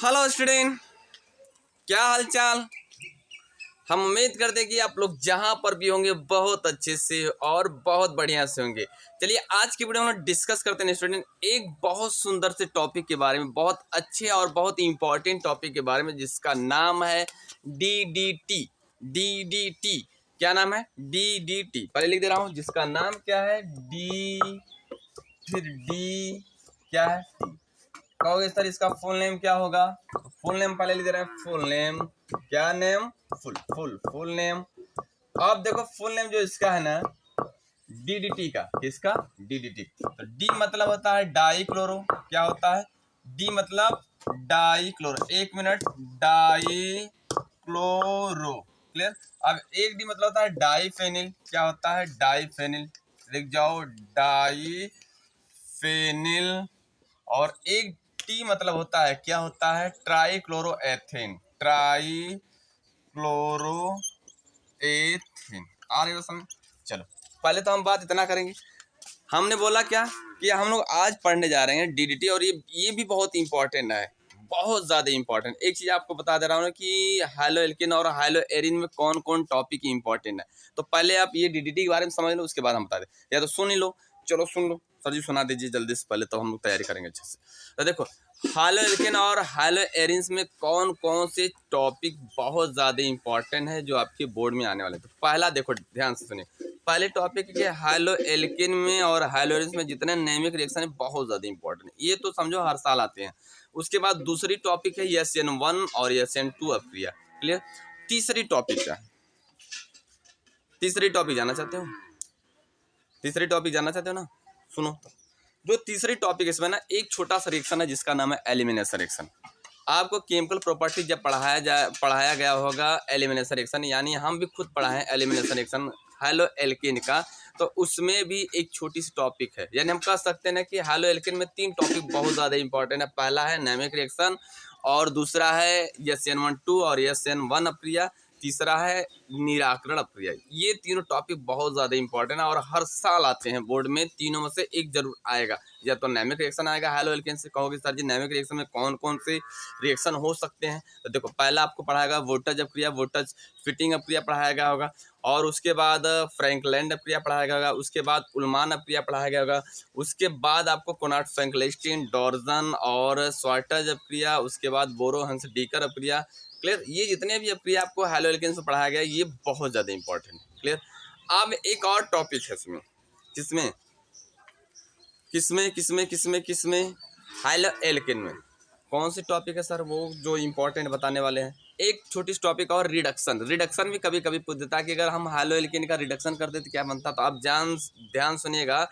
Hello student, क्या हाल चाल। हम उम्मीद करते हैं कि आप लोग जहां पर भी होंगे बहुत अच्छे से और बहुत बढ़िया से होंगे। चलिए आज की वीडियो में डिस्कस करते हैं स्टूडेंट एक बहुत सुंदर से टॉपिक के बारे में, बहुत अच्छे और बहुत इंपॉर्टेंट टॉपिक के बारे में, जिसका नाम है डीडीटी। डीडीटी क्या नाम है? डीडीटी। पहले लिख दे रहा हूं, जिसका नाम क्या है? डी, फिर डी, क्या है? कहोगे सर इसका फुल नेम क्या होगा? फुल नेम पहले लिख दे रहे हैं। फुल नेम क्या? Name full name. अब देखो फुल नेम जो इसका है ना, डीडीटी का। किसका? डीडीटी। तो डी मतलब होता है डाई क्लोरो। क्या होता है? डी मतलब डाई क्लोरो। एक मिनट, डाई क्लोरो। क्लियर। अब एक डी मतलब होता है डाई फेनिल। क्या होता है? Diphenyl. लिख जाओ, डाई फेनिल। और एक टी मतलब होता है, क्या होता है? Trichloroethane. Trichloroethane. आ रही हो समझ? चलो पहले तो हम बात इतना करेंगे। हमने बोला क्या कि हम लोग आज पढ़ने जा रहे हैं डीडीटी, और ये भी बहुत इंपॉर्टेंट है, बहुत ज़्यादा इंपॉर्टेंट। एक चीज़ आपको बता दे रहा हूँ कि हाइलो एल्केन और हाइलो एरिन में कौन कौन टॉपिक इंपॉर्टेंट है। तो पहले आप ये डीडीटी के बारे में समझ लो, उसके बाद हम बता दें, या तो सुन ही लो। चलो सुन लो सर जी, सुना दीजिए जल्दी से, पहले तो हम लोग तैयारी करेंगे अच्छे से। तो देखो, हाइलो एल्केन और हाइलो एरिन्स में कौन कौन से टॉपिक बहुत ज़्यादा इंपॉर्टेंट है जो आपके बोर्ड में आने वाले हैं। तो पहला देखो, ध्यान से सुनिए। पहले टॉपिक है हाइलो एल्केन में और हाइलो एरिन्स में जितने नेमिक रिएक्शन है बहुत ज़्यादा इंपॉर्टेंट है, ये तो समझो हर साल आते हैं। उसके बाद दूसरी टॉपिक है SN1 और SN2 अप्रिया। क्लियर। तीसरी टॉपिक है, तीसरी टॉपिक जाना चाहते हो? तीसरी टॉपिक जानना चाहते हो ना? सुनो, जो तीसरी टॉपिक इसमें ना एक छोटा सा रिएक्शन है जिसका नाम है एलिमिनेशन रिएक्शन। आपको केमिकल प्रॉपर्टी जब पढ़ाया गया होगा एलिमिनेशन रिएक्शन, यानी हम भी खुद पढ़ा है एलिमिनेशन रिएक्शन हाइलो एल्केन का। तो उसमें भी एक छोटी सी टॉपिक है, यानी हम कह सकते हैं ना कि हाइलो एल्केन में तीन टॉपिक बहुत ज़्यादा इंपॉर्टेंट है। पहला है नेमिक रिएक्शन, और दूसरा है SN1 2 और SN1 अप्रिया, तीसरा है निराकरण अप्रिया। ये तीनों टॉपिक बहुत ज़्यादा इंपॉर्टेंट है और हर साल आते हैं बोर्ड में। तीनों में से एक जरूर आएगा, या तो नेमिक रिएक्शन आएगा हाइलो एल्केन से। कहोगे सर जी नेमिक रिएक्शन में कौन कौन से रिएक्शन हो सकते हैं? तो देखो, पहला आपको पढ़ाएगा वोल्टेज अप्रिया, वोल्टेज फिटिंग अप्रिया पढ़ाया गया होगा, और उसके बाद फ्रैंकलैंड अप्रिया पढ़ाया गया होगा, उसके बाद उल्मान अप्रिया पढ़ाया गया होगा, उसके बाद आपको कोनाट फ्रैंकलिस्टीन, डॉर्जन और स्वार्टज अप्रिया, उसके बाद बोरोहंस डीकर अप्रिया। क्लियर। ये जितने भी अप्रिया आपको हाइलो एल्केन से पढ़ाया गया ये बहुत ज़्यादा इंपॉर्टेंट है। क्लियर। अब एक और टॉपिक है इसमें, किसमें किसमें किसमें किसमें किसमें हाइलो एल्केन में कौन सी टॉपिक है सर? वो जो इंपॉर्टेंट बताने वाले हैं। एक छोटी सी टॉपिक और रिडक्शन। रिडक्शन भी कभी कभी पूछ देता है कि अगर हम हाइलो एल्केन का रिडक्शन करते तो क्या बनता। तो आप ध्यान सुनिएगा,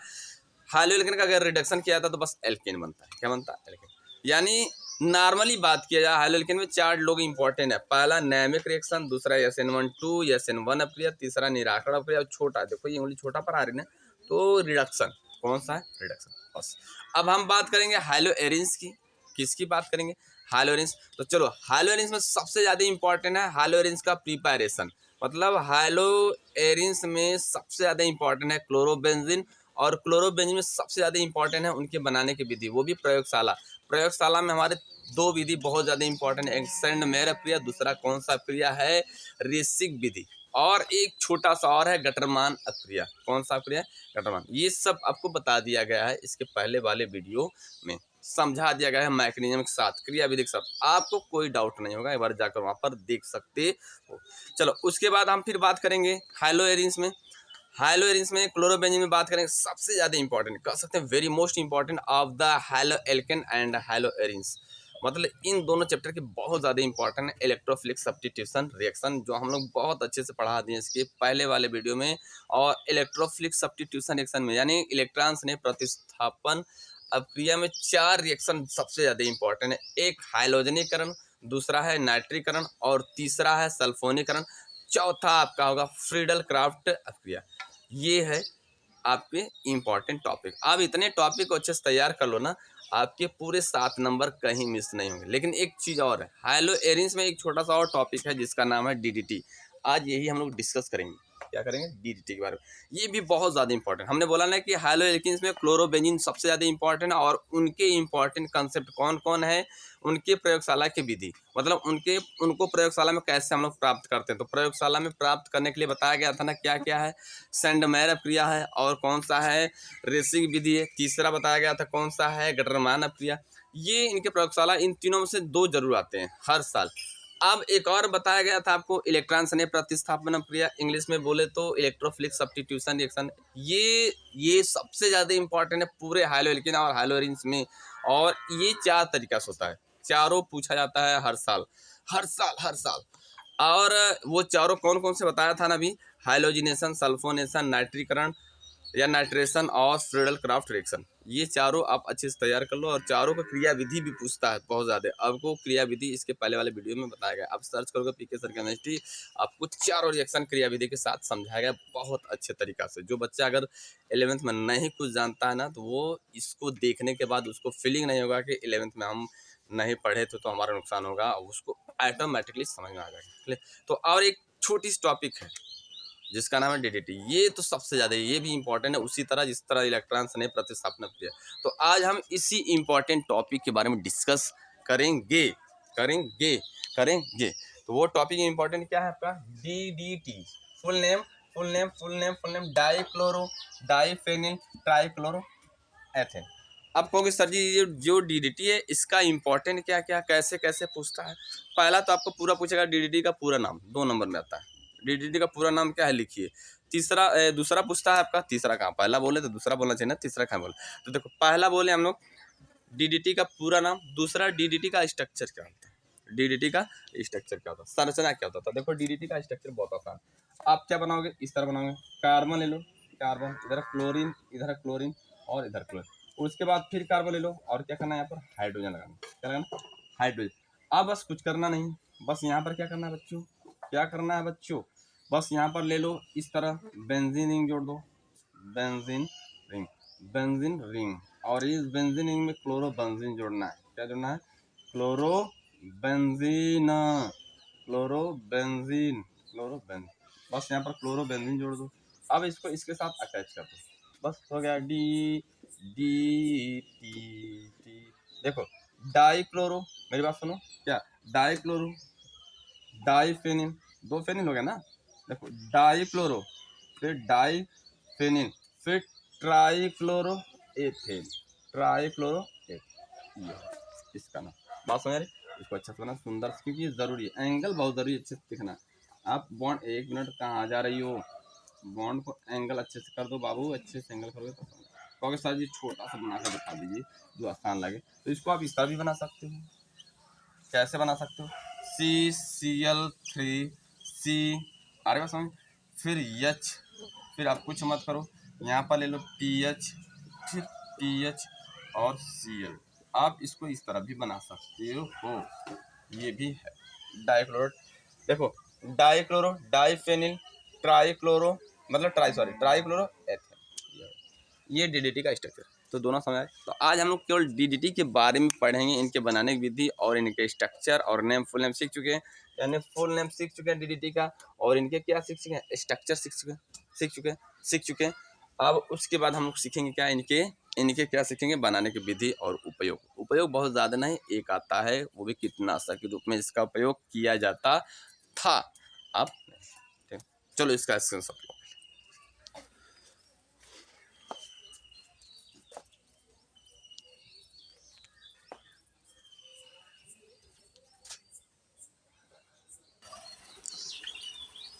हाइलो एल्केन का अगर रिडक्शन किया जाता तो बस एल्केन बनता है। क्या बनता है? एल्केन। यानी नॉर्मली बात किया जाए हाइलो एल्केन में चार लोग इंपॉर्टेंट है। पहला नेमिक रिएक्शन, दूसरा SN1 2 SN1 अप्रिया, तीसरा निराकरण अप्रिया, छोटा देखो ये उंगली छोटा पर आ रही ना, तो रिडक्शन। कौन सा है? रिडक्शन। बस। अब हम बात करेंगे हाइलो एरिन्स की। किसकी बात करेंगे? High-low arenes. तो चलो, हाइलो एरिन्स में सबसे ज़्यादा इंपॉर्टेंट है हाइलो एरिन्स का प्रिपरेशन। मतलब हाइलो एरिन्स में सबसे ज़्यादा इंपॉर्टेंट है क्लोरोबेंजीन, और क्लोरोबेंजीन में सबसे ज़्यादा इंपॉर्टेंट है उनके बनाने की विधि, वो भी प्रयोगशाला। प्रयोगशाला में हमारे दो विधि बहुत ज़्यादा इंपॉर्टेंट है, एक सेंडमेयर अप्रिया, दूसरा कौन सा अप्रिया है? रेसिक विधि। और एक छोटा सा और है गटरमान अप्रिया। कौन सा अप्रिया? गटरमान। ये सब आपको बता दिया गया है इसके पहले वाले वीडियो में, समझा दिया गया है मैकेनिज्म के साथ, क्रियाविधि के साथ। आपको कोई डाउट नहीं होगा, एक बार जाकर वहाँ पर देख सकते हो। चलो उसके बाद हम फिर बात करेंगे हाइलो एरिन्स में। हाइलो एरिन्स में क्लोरोबेंजीन में बात करेंगे, सबसे ज़्यादा इंपॉर्टेंट कह सकते हैं, very most important of the high-low alkene and high-low arenes. मतलब इन दोनों चैप्टर की बहुत ज़्यादा इंपॉर्टेंट है इलेक्ट्रोफिलिक सब्स्टिट्यूशन रिएक्शन, जो हम लोग बहुत अच्छे से पढ़ा दिए इसके पहले वाले वीडियो में। और इलेक्ट्रोफिलिक सब्स्टिट्यूशन रिएक्शन में, यानी इलेक्ट्रॉन्स ने प्रतिस्थापन अभिक्रिया में चार रिएक्शन सबसे ज़्यादा इंपॉर्टेंट है। एक हाइलोजनीकरण, दूसरा है नाइट्रीकरण, और तीसरा है सल्फोनीकरण, चौथा आपका होगा फ्रीडल क्राफ्ट अभिक्रिया। ये है आपके इंपॉर्टेंट टॉपिक। आप इतने टॉपिक को अच्छे से तैयार कर लो ना, आपके पूरे 7 नंबर कहीं मिस नहीं होंगे। लेकिन एक चीज़ और है, हाइलो एरिन्स में एक छोटा सा और टॉपिक है जिसका नाम है डीडीटी। आज यही हम लोग डिस्कस करेंगे। क्या करेंगे, डीडीटी के बारे में। ये भी बहुत ज़्यादा इंपॉर्टेंट, हमने बोला ना कि हाइलो एल्कीन्स में क्लोरोबेंजीन सबसे ज़्यादा इंपॉर्टेंट है, और उनके इंपॉर्टेंट कंसेप्ट कौन कौन है, उनके प्रयोगशाला की विधि, मतलब उनको प्रयोगशाला में कैसे हम लोग प्राप्त करते हैं। तो प्रयोगशाला में प्राप्त करने के लिए बताया गया था ना क्या क्या है, सेंडमेयर क्रिया है, और कौन सा है, रेसिंग विधि है, तीसरा बताया गया था कौन सा है, गटरमान क्रिया। ये इनके प्रयोगशाला इन तीनों में से 2 जरूर आते हैं हर साल। अब एक और बताया गया था आपको, इलेक्ट्रॉन स्नेह प्रतिस्थापन क्रिया, इंग्लिश में बोले तो इलेक्ट्रोफिलिक सब्स्टिट्यूशन रिएक्शन। ये सबसे ज़्यादा इंपॉर्टेंट है पूरे हाइलोएल्कीन और हाइलोएरिन्स में, और ये 4 तरीका से होता है, चारों पूछा जाता है हर साल हर साल हर साल। और वो चारों कौन कौन से बताया था ना अभी, हाइलोजिनेशन, सल्फोनेशन, नाइट्रीकरण या नाइट्रेशन और फ्रीडल क्राफ्ट रिएक्शन। ये चारों आप अच्छे से तैयार कर लो, और चारों का क्रिया विधि भी पूछता है बहुत ज़्यादा। आपको क्रिया विधि इसके पहले वाले वीडियो में बताया गया, आप सर्च करोगे पीके सर केमिस्ट्री, आपको चारों रिएक्शन क्रिया विधि के साथ समझाया गया बहुत अच्छे तरीका से। जो बच्चा अगर 11th में नहीं कुछ जानता है ना, तो वो इसको देखने के बाद उसको फीलिंग नहीं होगा कि 11th में हम नहीं पढ़े थे तो हमारा नुकसान होगा, उसको ऑटोमेटिकली समझ में आ जाएगा। तो और एक छोटी सी टॉपिक है जिसका नाम है डीडीटी, ये तो सबसे ज़्यादा ये भी इंपॉर्टेंट है, उसी तरह जिस तरह इलेक्ट्रॉन स्नेह प्रतिस्थापन क्रिया। तो आज हम इसी इंपॉर्टेंट टॉपिक के बारे में डिस्कस करेंगे करेंगे करेंगे। तो वो टॉपिक इंपॉर्टेंट क्या है आपका, DDT, full name full name full name full name dichloro diphenyl trichloro ethane. अब कहोगे सर जी ये जो डीडीटी है इसका इंपॉर्टेंट क्या क्या, कैसे कैसे पूछता है। पहला तो आपको पूरा पूछेगा डीडीटी का पूरा नाम, 2 नंबर में आता है, डीडीटी का पूरा नाम क्या है लिखिए। दूसरा पूछता है आपका, तीसरा कहाँ, पहला बोले तो दूसरा बोलना चाहिए ना, तीसरा कहाँ बोले। तो देखो पहला बोले हम लोग डीडीटी का पूरा नाम, दूसरा डीडीटी का स्ट्रक्चर क्या होता है, डीडीटी का स्ट्रक्चर क्या होता है, संरचना क्या होता है। देखो डीडीटी का स्ट्रक्चर बहुत आसान, आप क्या बनाओगे, इस तरह बनाओगे, कार्बन ले लो, कार्बन, इधर क्लोरीन, इधर क्लोरीन और इधर क्लोरीन। उसके बाद फिर कार्बन ले लो, और क्या करना है यहाँ पर, हाइड्रोजन लगाना, क्या लगाना, हाइड्रोजन। अब बस कुछ करना नहीं, बस यहाँ पर क्या करना है बच्चों, क्या करना है बच्चों, बस यहाँ पर ले लो इस तरह बेंजीन रिंग जोड़ दो, बेंजीन रिंग, बेंजीन रिंग, और इस बेंजीन रिंग में क्लोरो बेंजीन जोड़ना है, क्या जोड़ना है, chloro benzene, chloro benzene, chloro benzene, बस यहाँ पर क्लोरो बेंजीन जोड़ दो। अब इसको इसके साथ अटैच कर दो, बस हो गया डी डी टी टी। देखो डाइक्लोरो, मेरी बात सुनो, क्या डाइक्लोरो डाइफेनिल, 2 फेनिल हो गया ना, देखो डाइक्लोरो, फिर डाइफेनिल, फिर ट्राइक्लोरो एथेन, ट्राइक्लोरो एथेन, इसका नाम। बात समझ रहे, इसको अच्छा से बना सुंदर, क्योंकि ये जरूरी है, एंगल बहुत जरूरी है, अच्छे से दिखना। आप बॉन्ड, 1 मिनट कहाँ आ जा रही हो, बॉन्ड को एंगल अच्छे से कर दो बाबू, अच्छे से एंगल करोगे तो कहोगे सर जी छोटा सा बना कर दिखा दीजिए जो आसान लगे। तो इसको आप इस तरह भी बना सकते हो, कैसे बना सकते हो, CCl3 सी, अरे बस समझ, फिर H, फिर आप कुछ मत करो, यहाँ पर ले लो TH, फिर TH और Cl। आप इसको इस तरह भी बना सकते हो, ये भी है डाइक्लोरो। देखो डाइक्लोरो डाइफेनिल ट्राइक्लोरो, मतलब ट्राइक्लोरो एथेन, ये डीडीटी का स्ट्रक्चर। तो दोनों समझ आए। तो आज हम लोग केवल डीडीटी के बारे में पढ़ेंगे, इनके बनाने की विधि और इनके स्ट्रक्चर और नेम, फुल नेम सीख चुके हैं, यानी फुल नेम सीख चुके हैं डीडीटी का, और इनके क्या सीख चुके हैं, स्ट्रक्चर सीख चुके हैं। अब उसके बाद हम लोग सीखेंगे क्या, इनके क्या सीखेंगे, बनाने की विधि और उपयोग बहुत ज़्यादा नहीं, एक आता है, वो भी कीटनाशक के रूप में इसका उपयोग किया जाता था। अब चलो इसका स्क्रीनशॉट लो।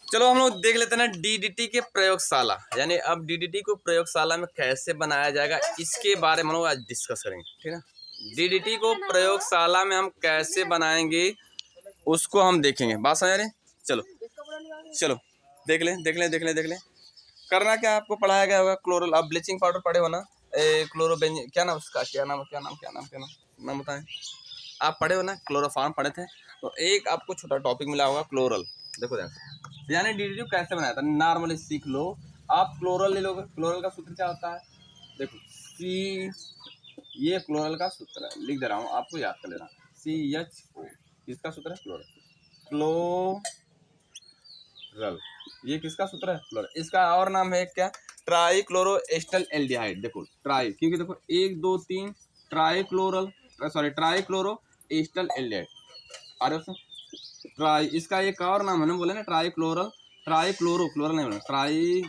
चलो हम लोग देख लेते हैं ना डीडीटी के प्रयोगशाला, यानी अब डीडीटी को प्रयोगशाला में कैसे बनाया जाएगा इसके बारे में हम लोग आज डिस्कस करेंगे, ठीक है। डीडीटी को प्रयोगशाला में हम कैसे बनाएंगे उसको हम देखेंगे, बात समझ रहे हैं। चलो चलो देख लें। करना क्या आपको पढ़ाया गया होगा, क्लोरल, आप ब्लीचिंग पाउडर पढ़े हो ना, क्लोरोबेंजीन, क्या नाम उसका, क्या नाम बताएं, आप पढ़े हो ना, क्लोरोफार्म पढ़े थे। तो एक आपको छोटा टॉपिक मिला होगा क्लोरल, देखो यानी डीडीटी कैसे बनाया था, नॉर्मली सीख लो। आप क्लोरल ले लोगे, क्लोरल का सूत्र क्या होता है, देखो सी, ये क्लोरल का सूत्र है, लिख दे रहा हूँ आपको याद कर लेना, CHO, इसका सूत्र है क्लोरल, ये किसका सूत्र है? क्लोरल। इसका और नाम है क्या? Trichloroacetaldehyde. देखो ट्राई, क्योंकि देखो 1 2 3 trichloral, sorry trichloroacetaldehyde. अरे ट्राई, इसका एक और नाम है ना, बोले ना trichloral, trichloro, chloral नहीं बोला, ट्राई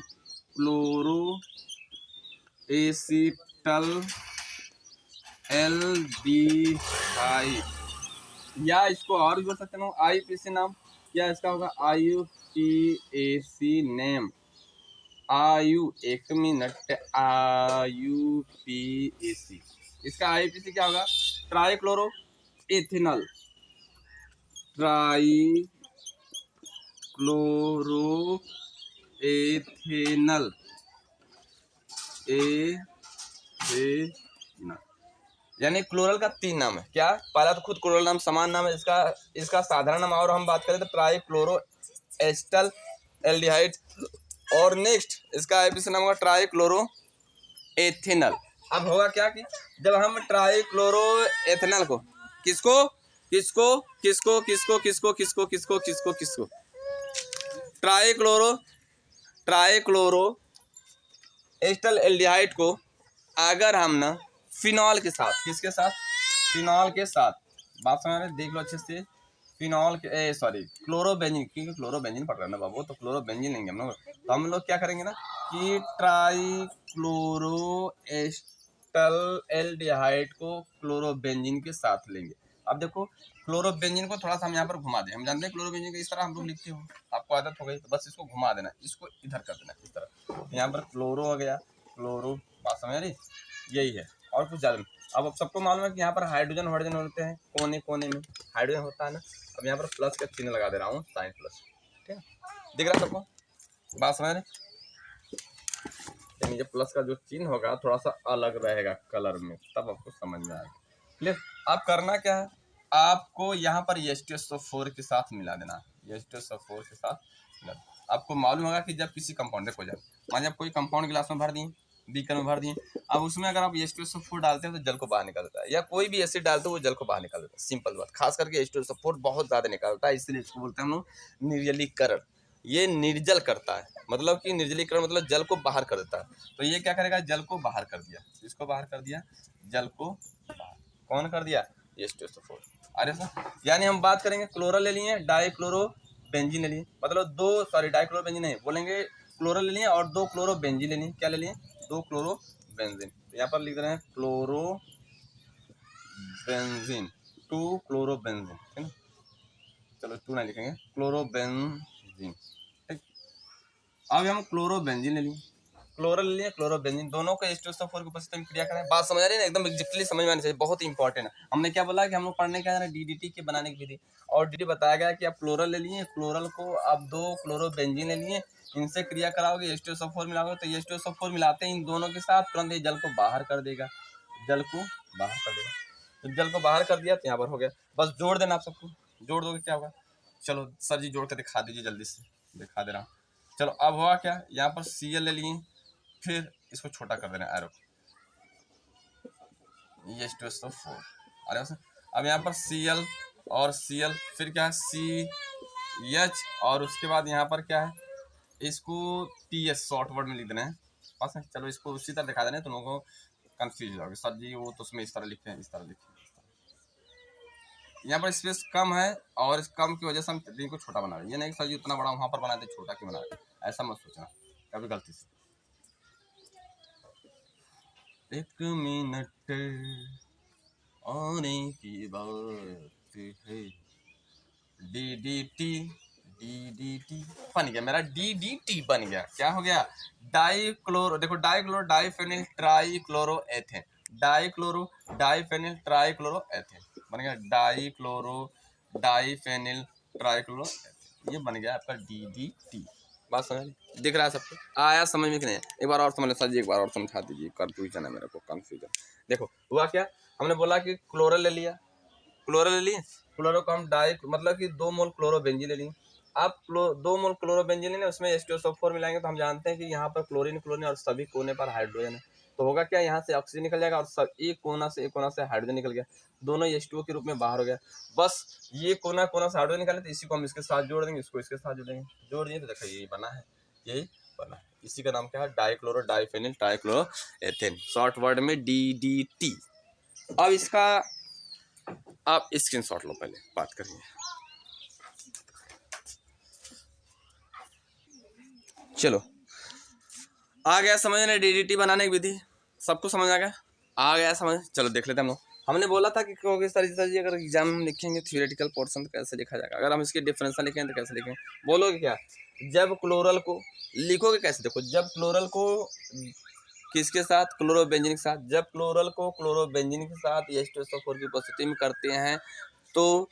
क्लोरो एसिटल एल्डिहाइड, या इसको और भी बोल सकते हैं आईपीसी नाम, या इसका होगा आईयूपीएसी नेम, आयु, एक मिनट, आईयूपीएसी, इसका आईपीसी क्या होगा? Trichloroethanal, trichloroethanal, यानी क्लोरल का 3 नाम है। क्या? पहला तो खुद क्लोरल नाम समान नाम है, इसका साधारण नाम, और हम बात करें तो ट्राई क्लोरो एस्टल एल्डिहाइड, और नेक्स्ट इसका आईपीसी नाम होगा ट्राई क्लोरो एथेनल। अब होगा क्या कि जब हम ट्राई क्लोरो एथेनल को किसको किसको किसको किसको किसको किसको किसको किसको किसको ट्राई क्लोरो एस्टल एल्डिहाइड को अगर हम ना फिनॉल के साथ, किसके साथ? फिनॉल के साथ, बात समझ रहे? देख लो अच्छे से, फिनॉल के सॉरी क्लोरोबेंजीन, क्योंकि क्लोरोबेंजीन पढ़ रहे हैं ना बाबू, तो क्लोरोबेंजीन लेंगे हम लोग। तो हम लोग क्या करेंगे ना कि ट्राई क्लोरो एस्टल एल्डिहाइड को क्लोरोबेंजीन के साथ लेंगे। अब देखो क्लोरोबेंजीन को थोड़ा सा हम यहाँ पर घुमा दें, हम जानते हैं क्लोरोबेंजीन को इस तरह हम लोग लिखते हो, आपको आदत हो गई, तो बस इसको घुमा देना, इसको इधर कर देना इस तरह, यहाँ पर क्लोरो हो गया, क्लोरो, बात समझ रही? यही है, और कुछ ज़्यादा नहीं। अब सबको मालूम है कि यहाँ पर हाइड्रोजन होते हैं, कोने कोने में हाइड्रोजन होता है ना। अब यहाँ पर प्लस का चिन्ह लगा दे रहा हूँ, साइन प्लस, ठीक है? दिख रहा है सबको? बात समझ रहे? यानी ये प्लस का जो चिन्ह होगा थोड़ा सा अलग रहेगा कलर में, तब आपको समझ में आएगा। क्लियर? आप करना क्या है, आपको यहाँ पर H2SO4 के साथ मिला देना, H2SO4 के साथ मिला देना। आपको मालूम होगा कि जब किसी कंपाउंड को, जब मान आप कोई कंपाउंड गिलास में भर दिए, बीकर में भर दिए, अब उसमें अगर आप H2SO4 डालते हैं तो जल को बाहर निकाल देता है, या कोई भी एसिड डालते हो वो जल को बाहर निकाल देता है, सिंपल बात। खास करके H2SO4 बहुत ज़्यादा निकालता है, इसलिए इसको बोलते हैं हम लोग निर्जलीकरण। ये निर्जल करता है, मतलब कि निर्जलीकरण मतलब जल को बाहर कर देता है। तो ये क्या करेगा? जल को बाहर कर दिया, इसको बाहर कर दिया, जल को बाहर कौन कर दिया? H2SO4। अरे सर, यानी हम बात करेंगे क्लोरल ले लिए, डाइक्लोरोबेंजीन ले लिए, मतलब डाइक्लोरोबेंजीन नहीं बोलेंगे, क्लोरल ले लिए और 2 क्लोरोबेंजीन ले लिए। क्या ले लिए? 2 क्लोरोबेंजीन। यहाँ पर लिख रहे हैं क्लोरोबेंजीन, 2 क्लोरोबेंजीन, है ना? चलो 2 नहीं लिखेंगे, क्लोरोबेंजीन, ठीक। अब हम क्लोरोबेंजीन ले लिए, क्लोरल ले लिए, क्लोरोबेंजीन, दोनों को H2SO4 के उपस्थिति में क्रिया करें। बात समझ आ रही है ना? एकदम एग्जैक्टली समझ में आनी चाहिए, बहुत इंपॉर्टेंट है। हमने क्या बोला कि हम लोग पढ़ने क्या जा रहे हैं? DDT के बनाने की विधि, और DDT बताया गया कि आप क्लोरल ले लिए, क्लोरल को आप 2 क्लोरोबेंजीन ले लिए, इनसे क्रिया कराओगे, H2SO4 मिलाओगे, तो H2SO4 मिलाते हैं इन दोनों के साथ, तुरंत ये जल को बाहर कर देगा, जल को बाहर कर देगा। तो जल को बाहर कर दिया तो यहाँ पर हो गया, बस जोड़ देना, आप सबको जोड़ दोगे क्या होगा? चलो सर जी जोड़ के दिखा दीजिए, जल्दी से दिखा दे रहा हूँ। चलो अब हुआ क्या, यहाँ पर Cl ले लिए, फिर इसको छोटा कर देना एरो, H2SO4। अरे अब यहाँ पर Cl और Cl, फिर क्या है CH, और उसके बाद यहाँ पर क्या है, इसको TS शॉर्ट वर्ड में लिख देना है, बस है। चलो इसको उसी तरह दिखा देना, तुम लोगों को कंफ्यूज हो जाओगे, सर जी वो तो उसमें इस तरह लिखते हैं, इस तरह लिखते हैं। यहाँ पर स्पेस कम है, और इस कम की वजह से हम तीन को छोटा बना रहे हैं। ये नहीं सर जी उतना बड़ा वहाँ पर बना दे, छोटा क्यों बना रहे, ऐसा मत सोचना कभी गलती से। एक मिनट आने की बात है, DDT बन गया मेरा, DDT बन गया। क्या हो गया? डाइक्लोरो, देखो डाइक्लोरो डाइफेनिल ट्राइक्लोरोएथेन, डाइफेनिल ट्राइक्लोरोएथेन बन गया, डाइक्लोरो डाइफेनिल ट्राइक्लोरोएथेन, ये बन गया आपका DDT। बात समझ दिख रहा है सबको? आया समझ में कि नहीं? एक बार और समझ लो सर जी, एक बार और समझा दीजिए, कंफ्यूजन है मेरे को, कंफ्यूजन। देखो हुआ क्या, हमने बोला कि क्लोरल ले लिया, क्लोरल ले लिए, क्लोरो को हम मतलब कि 2 मोल क्लोरोबेंजीन ले लिए। आप 2 मोल क्लोरोबेंजीन लेंगे, उसमें H2SO4 मिलाएंगे, तो हम जानते हैं कि यहाँ पर क्लोरीन और सभी कोने पर हाइड्रोजन है, तो होगा क्या, यहाँ से ऑक्सीजन निकल जाएगा और सब एक कोना से हाइड्रोजन निकल गया, दोनों H2O के रूप में बाहर हो गया। बस ये कोना से हाइड्रोजन निकाले, तो इसी को हम इसके साथ जोड़ देंगे, इसको इसके साथ जोड़ेंगे, जोड़ दिए तो देखो यही बना है, यही बना है। इसी का नाम क्या है, dichloro diphenyl trichloro ethane, short word में DDT। अब इसका आप स्क्रीनशॉट लो, पहले बात करेंगे। चलो आ गया समझ में DDT बनाने की विधि, सबको समझ आ गया समझ। चलो देख लेते हैं हम लोग। हमने बोला था कि क्योंकि सर जी अगर एग्जाम में लिखेंगे थियोरेटिकल पोर्शन तो कैसे लिखा जाएगा, अगर हम इसके डिफरेंशियल लिखेंगे तो कैसे लिखेंगे, बोलोगे क्या, जब क्लोरल को लिखोगे कैसे, देखो जब क्लोरल को किसके साथ, क्लोरोबेंजीन के साथ, जब क्लोरल को क्लोरोबेंजीन के साथ H2SO4 की उपस्थिति में करते हैं तो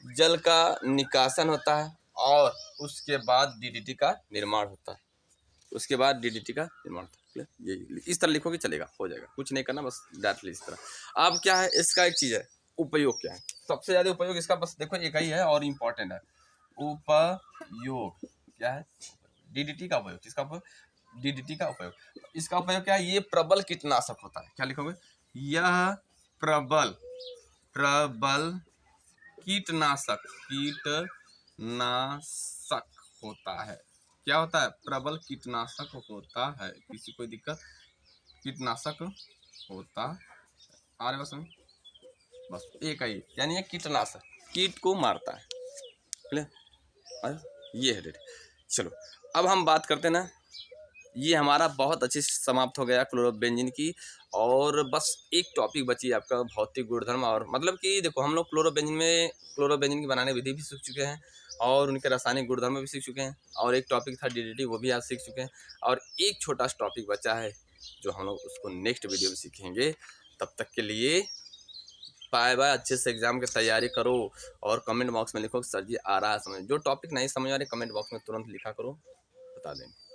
जल का निकासन होता है और उसके बाद DDT का निर्माण होता है, उसके बाद DDT का निर्माण होता है। ये इस तरह लिखोगे चलेगा, हो जाएगा, कुछ नहीं करना, बस डायरेक्टली इस तरह। अब क्या है इसका एक चीज़ है, उपयोग क्या है, सबसे ज़्यादा उपयोग इसका बस देखो एक ही है और इम्पोर्टेंट है, उपयोग क्या है, DDT का उपयोग, किसका उपयोग, DDT का उपयोग। इसका उपयोग क्या है, ये प्रबल कीटनाशक होता है, क्या लिखोगे, यह प्रबल कीटनाशक होता है, क्या होता है, प्रबल कीटनाशक होता है, किसी कोई दिक्कत, कीटनाशक होता आ रहे बस एक ही, यानी ये कीटनाशक कीट को मारता है, ये है डेट। चलो अब हम बात करते हैं ना, ये हमारा बहुत अच्छे से समाप्त हो गया क्लोरोबेंजीन की, और बस एक टॉपिक बची आपका भौतिक गुणधर्म, और मतलब कि देखो हम लोग क्लोरोबेंजीन की बनाने विधि भी सीख चुके हैं और उनके रासायनिक गुणधर्म भी सीख चुके हैं, और एक टॉपिक था DDT वो भी आज सीख चुके हैं, और एक छोटा सा टॉपिक बचा है जो हम लोग उसको नेक्स्ट वीडियो में सीखेंगे। तब तक के लिए बाय बाय, अच्छे से एग्जाम की तैयारी करो और कमेंट बॉक्स में लिखो सर जी आ रहा है समझ, जो टॉपिक नहीं समझ आ रहे कमेंट बॉक्स में तुरंत लिखा करो, बता देंगे।